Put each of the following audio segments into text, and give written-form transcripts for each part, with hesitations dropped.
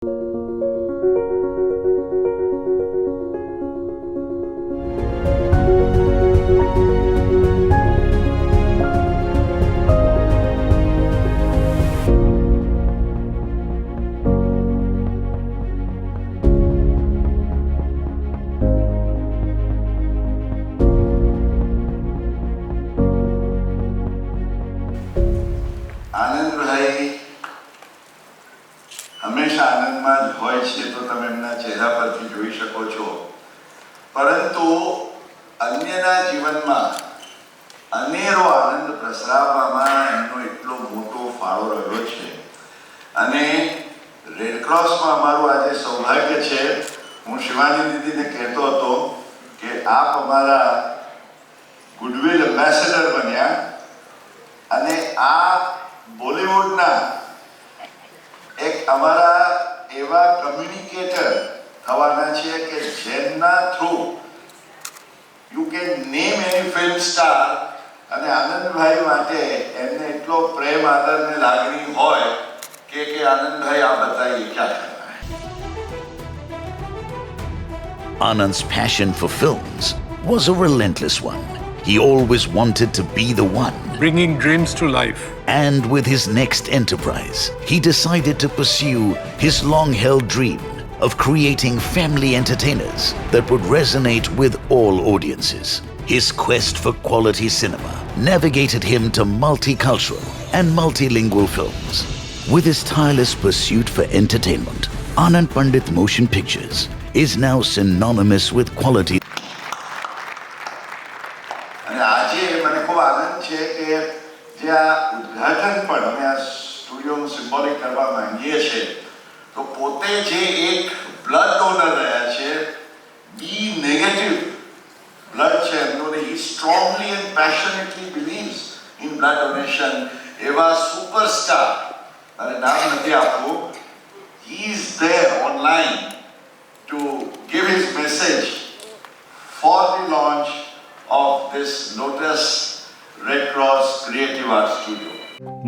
આનંદભાઈ હંમેશા આનંદમાં જ હોય છે, તો તમે એમના ચહેરા પરથી જોઈ શકો છો. પરંતુ અન્યના જીવનમાં અનેરો આનંદ પ્રસરાવવામાં એમનો એટલો મોટો ફાળો રહ્યો છે. અને રેડક્રોસમાં અમારું આજે સૌભાગ્ય છે. હું શિવાની દીદીને કહેતો હતો કે આપ અમારા ગુડવિલ એમ્બેસેડર બન્યા અને આ બોલિવૂડના એક અમારા એવા કમ્યુનિકેટર થવાના છે કે જેમના through you can name any film star. અને આનંદભાઈ માટે એમને એટલો પ્રેમ આદર ને લાગણી હોય કે આનંદભાઈ આ બતાવીએ ક્યાં કરના. Anand's passion for films was a relentless one. He always wanted to be the one. Bringing dreams to life. And with his next enterprise, he decided to pursue his long-held dream of creating family entertainers that would resonate with all audiences. His quest for quality cinema navigated him to multicultural and multilingual films. With his tireless pursuit for entertainment, Anand Pandit Motion Pictures is now synonymous with quality. અને આજે મને ખૂબ આનંદ છે કે જે આ ઉદ્ઘાટન પણ અમે આ સ્ટુડિયોનું સિમ્બોલિક કરવા માંગીએ છીએ, તો પોતે જે એક બ્લડ ડોનર રહ્યા છે, બી નેગેટિવ બ્લડ છે એમનું, he strongly and passionately believes in blood donation. એવા સુપરસ્ટાર, અને નામ નથી આપવું, he is there online to give his message for the launch of this Lotus Red Cross Creative Arts Studio.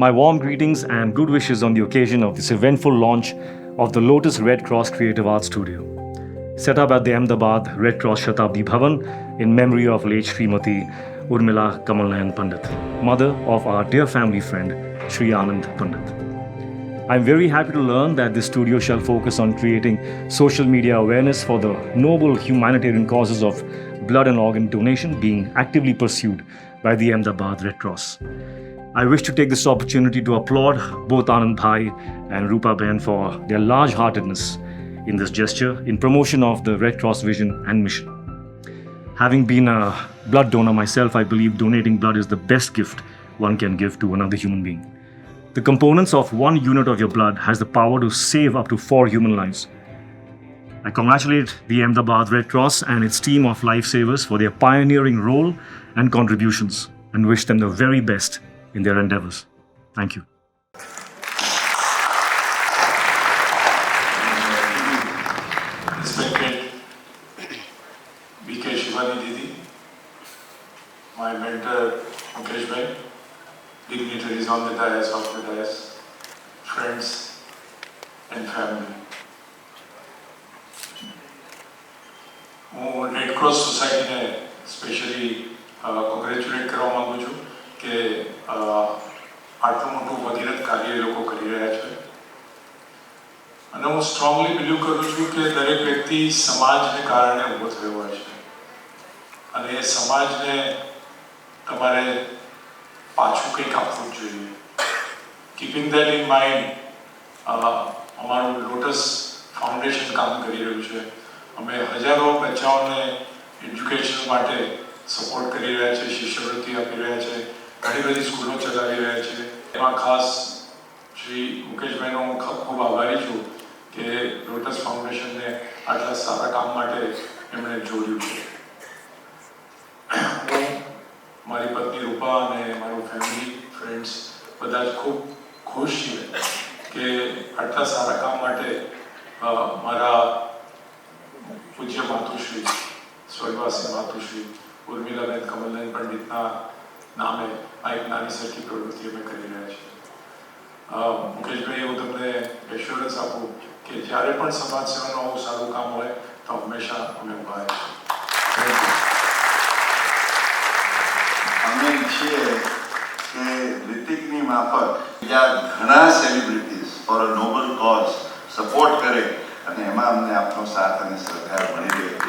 My warm greetings and good wishes on the occasion of this eventful launch of the Lotus Red Cross Creative Arts Studio, set up at the Ahmedabad Red Cross Shatabdi Bhavan in memory of late Srimati Urmila Kamalnayan Pandit, mother of our dear family friend Sri Anand Pandit. I'm very happy to learn that this studio shall focus on creating social media awareness for the noble humanitarian causes of blood and organ donation being actively pursued by the Ahmedabad Red Cross. I wish to take this opportunity to applaud both Anand Bhai and Rupa Ben for their large-heartedness in this gesture in promotion of the Red Cross vision and mission. Having been a blood donor myself, I believe donating blood is the best gift one can give to another human being. The components of 1 unit of your blood has the power to save up to 4 human lives. I congratulate the Ahmedabad Red Cross and its team of lifesavers for their pioneering role and contributions, and wish them the very best in their endeavors. Thank you. Respected B.K. Shivani Didi, my mentor Mukesh Bhai, dignitaries on the dais, off the dais, friends and family. હું Red Cross સોસાયટીને specially congratulate કરવા માગું છું કે આટલું મોટું ભગીરથ કાર્ય એ લોકો કરી રહ્યા છે. અને હું સ્ટ્રોંગલી બિલીવ કરું છું કે દરેક વ્યક્તિ સમાજને કારણે ઊભો થયો હોય છે, અને એ સમાજને તમારે પાછું કંઈક આપવું જ જોઈએ. કીપિંગ દેટ ઇન માઇન્ડ અમારું લોટસ ફાઉન્ડેશન કામ કરી રહ્યું છે. અમે હજારો બચ્ચાઓને એજ્યુકેશન માટે સપોર્ટ કરી રહ્યા છે, શિષ્યવૃત્તિ આપી રહ્યા છે, ઘણી બધી સ્કૂલો ચલાવી રહ્યા છે. એમાં ખાસ શ્રી મુકેશભાઈનો હું ખૂબ આભારી છું કે લોટસ ફાઉન્ડેશનને આટલા સારા કામ માટે એમણે જોડ્યું છે. હું મારી પત્ની રૂપા અને મારું ફેમિલી ફ્રેન્ડ્સ બધા જ ખૂબ ખુશ છીએ કે આટલા સારા કામ માટે મારા પૂજ્ય માતુશ્રી, સ્વર્ગવાસી માતુશ્રી ઉર્મિલાબેન કમલનાયન પંડિતના નામે આ એક નાની સરખી પ્રવૃત્તિ અમે કરી રહ્યા છીએ. મુકેશભાઈ, હું તમને એશ્યોરન્સ આપું કે કે જ્યારે પણ સમાજ સેવાનું આવું સારું કામ હોય તો હંમેશા અમે ઊભા રહીશું. Thank you. અમે ઈચ્છીએ કે રિતિકની માફક બીજા ઘણા celebrities for a noble cause support કરે અને એમાં અમને આપનો સાથ અને સહકાર મળી રહે.